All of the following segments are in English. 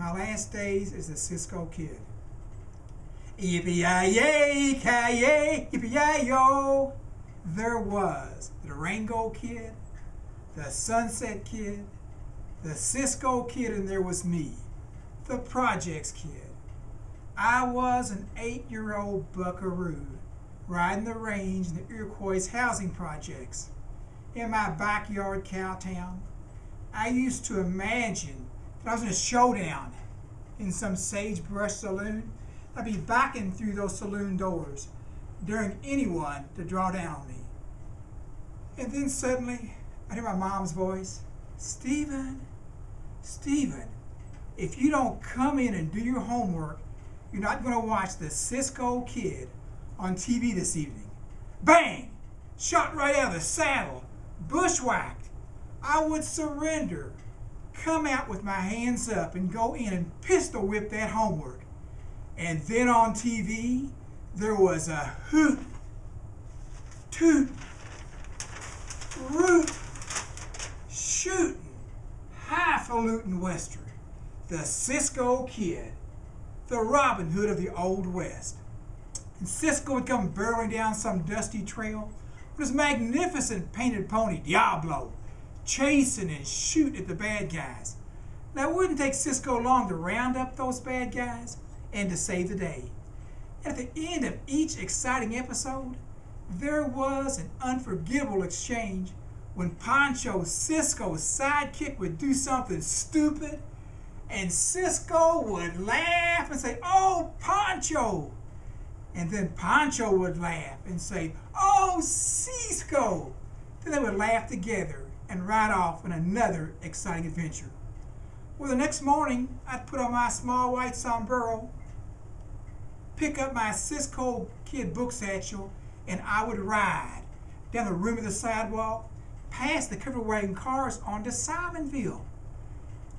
my last days as the Cisco Kid. Yippee-yi-yay, ki-yay, yippee-yi-yo. There was the Durango Kid, the Sunset Kid, the Cisco Kid, and there was me, the Projects Kid. I was an 8-year-old buckaroo riding the range in the Iroquois housing projects. In my backyard cowtown, I used to imagine that I was in a showdown in some sagebrush saloon. I'd be backing through those saloon doors, daring anyone to draw down on me. And then suddenly, I hear my mom's voice, "Stephen, Stephen, if you don't come in and do your homework, you're not going to watch the Cisco Kid on TV this evening." Bang! Shot right out of the saddle, bushwhacked. I would surrender, come out with my hands up and go in and pistol whip that homework. And then on TV, there was a hoot, toot, root, shooting, highfalutin western, the Cisco Kid, the Robin Hood of the Old West. And Cisco would come barreling down some dusty trail with his magnificent painted pony, Diablo, chasing and shoot at the bad guys. Now, it wouldn't take Cisco long to round up those bad guys and to save the day. At the end of each exciting episode, there was an unforgettable exchange when Pancho, Cisco's sidekick, would do something stupid, and Cisco would laugh and say, "Oh, Pancho!" And then Pancho would laugh and say, "Oh, Cisco!" Then they would laugh together and ride off on another exciting adventure. Well, the next morning, I'd put on my small white sombrero, pick up my Cisco Kid book satchel, and I would ride down the rim of the sidewalk, past the covered wagon cars onto Simonville.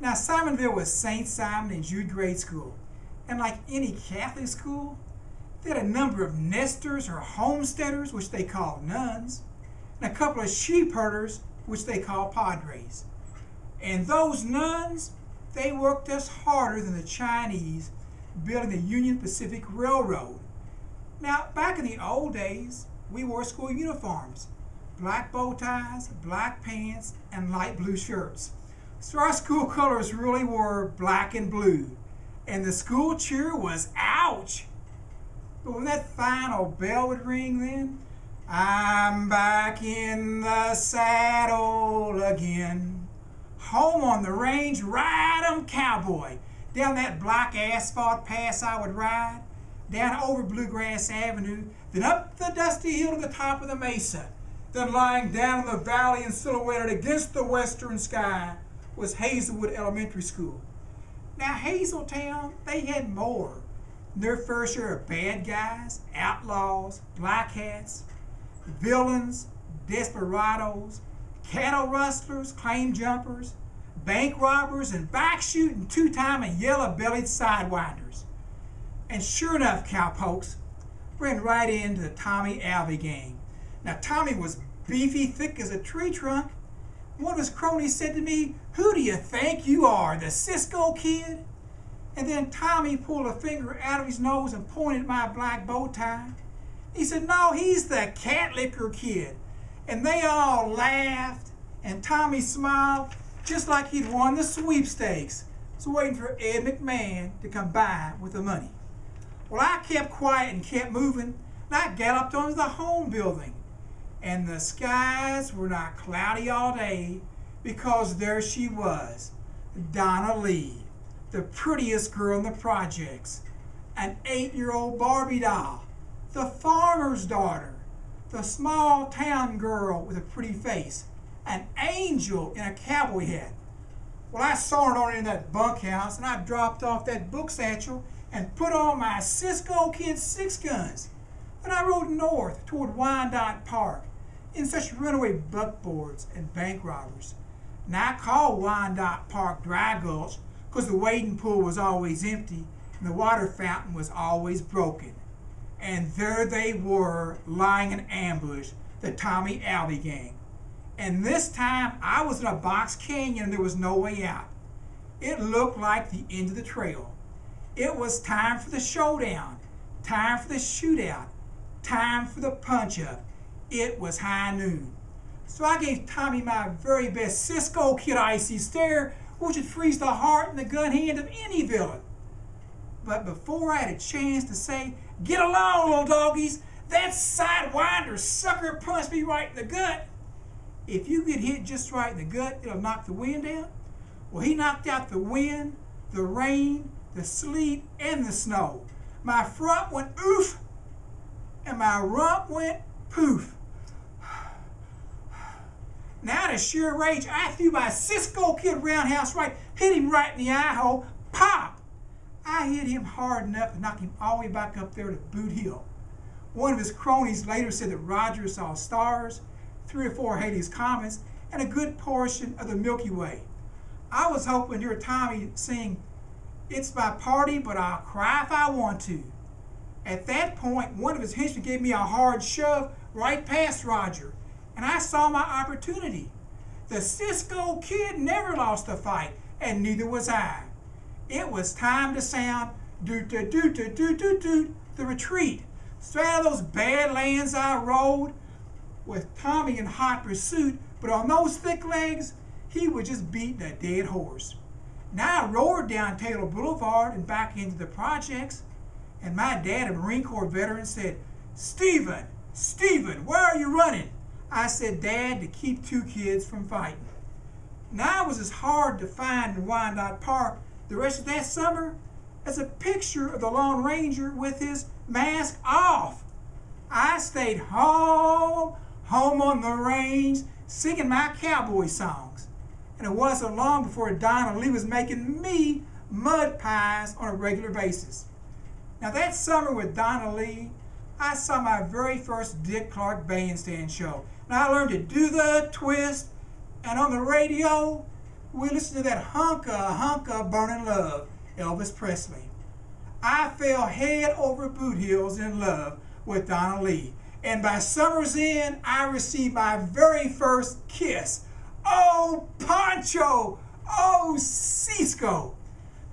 Now, Simonville was St. Simon and Jude grade school, and like any Catholic school, they had a number of nesters or homesteaders, which they called nuns, and a couple of sheep herders, which they called padres. And those nuns, they worked us harder than the Chinese building the Union Pacific Railroad. Now, back in the old days, we wore school uniforms, black bow ties, black pants, and light blue shirts. So our school colors really were black and blue, and the school cheer was ouch. But when that final bell would ring then, "I'm back in the saddle again. Home on the range, ride 'em cowboy." Down that black asphalt pass I would ride, down over Bluegrass Avenue, then up the dusty hill to the top of the mesa. Then lying down in the valley and silhouetted against the western sky was Hazelwood Elementary School. Now, Hazeltown, they had more. Their fair share of bad guys, outlaws, black hats, villains, desperados, cattle rustlers, claim jumpers, bank robbers, and back-shooting two-time and yellow-bellied sidewinders. And sure enough, cowpokes, ran right into the Tommy Alvey gang. Now, Tommy was beefy, thick as a tree trunk. One of his cronies said to me, "Who do you think you are, the Cisco Kid?" And then Tommy pulled a finger out of his nose and pointed at my black bow tie. He said, "No, he's the Cat Licker Kid." And they all laughed, and Tommy smiled just like he'd won the sweepstakes. So waiting for Ed McMahon to come by with the money. Well, I kept quiet and kept moving, and I galloped onto the home building. And the skies were not cloudy all day, because there she was, Donna Lee, the prettiest girl in the projects, an 8-year-old Barbie doll, the farmer's daughter, the small town girl with a pretty face, an angel in a cowboy hat. Well, I sauntered on in that bunkhouse, and I dropped off that book satchel and put on my Cisco Kid 6 guns. Then I rode north toward Wyandotte Park in such runaway buckboards and bank robbers. And I called Wyandotte Park Dry Gulch because the wading pool was always empty and the water fountain was always broken. And there they were, lying in ambush, the Tommy Alvey gang. And this time, I was in a box canyon and there was no way out. It looked like the end of the trail. It was time for the showdown, time for the shootout, time for the punch-up. It was high noon. So I gave Tommy my very best Cisco Kid icy stare, which would freeze the heart and the gun hand of any villain. But before I had a chance to say, "Get along, little doggies," that sidewinder sucker punched me right in the gut. If you get hit just right in the gut, it'll knock the wind out. Well, he knocked out the wind, the rain, the sleet, and the snow. My front went oof, and my rump went poof. Now, out of sheer rage, I threw my Cisco Kid roundhouse right, hit him right in the eye hole, pop! I hit him hard enough to knock him all the way back up there to Boot Hill. One of his cronies later said that Roger saw stars, 3 or 4 Halley's Comets, and a good portion of the Milky Way. I was hoping to hear Tommy sing, "It's my party, but I'll cry if I want to." At that point, one of his henchmen gave me a hard shove right past Roger, and I saw my opportunity. The Cisco Kid never lost a fight, and neither was I. It was time to sound doot-doot-doot-doot-doot-doot, the retreat. Straight out of those Badlands I rode, with Tommy in hot pursuit, but on those thick legs, he was just beating a dead horse. Now I roared down Taylor Boulevard and back into the projects, and my dad, a Marine Corps veteran, said, Stephen, where are you running?" I said, "Dad, to keep 2 kids from fighting." Now it was as hard to find in Wyandotte Park the rest of that summer as a picture of the Lone Ranger with his mask off. I stayed home on the range, singing my cowboy songs. And it wasn't long before Donna Lee was making me mud pies on a regular basis. Now that summer with Donna Lee, I saw my very first Dick Clark bandstand show. And I learned to do the twist, and on the radio, we listened to that hunka burning love, Elvis Presley. I fell head over boot heels in love with Donna Lee. And by summer's end, I received my very first kiss. Oh, Pancho! Oh, Cisco!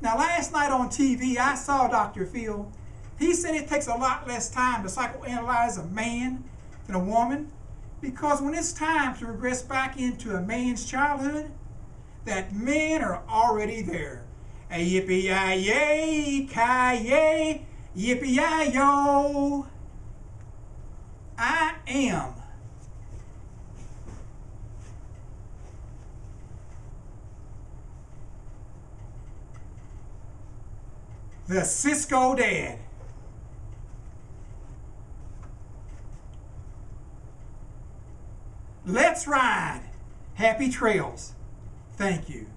Now, last night on TV, I saw Dr. Phil. He said it takes a lot less time to psychoanalyze a man than a woman, because when it's time to regress back into a man's childhood, that men are already there. A yippee-yi-yay, ki-yay, yippee-yi-yo. I am the Cisco Dad. Let's ride. Happy trails. Thank you.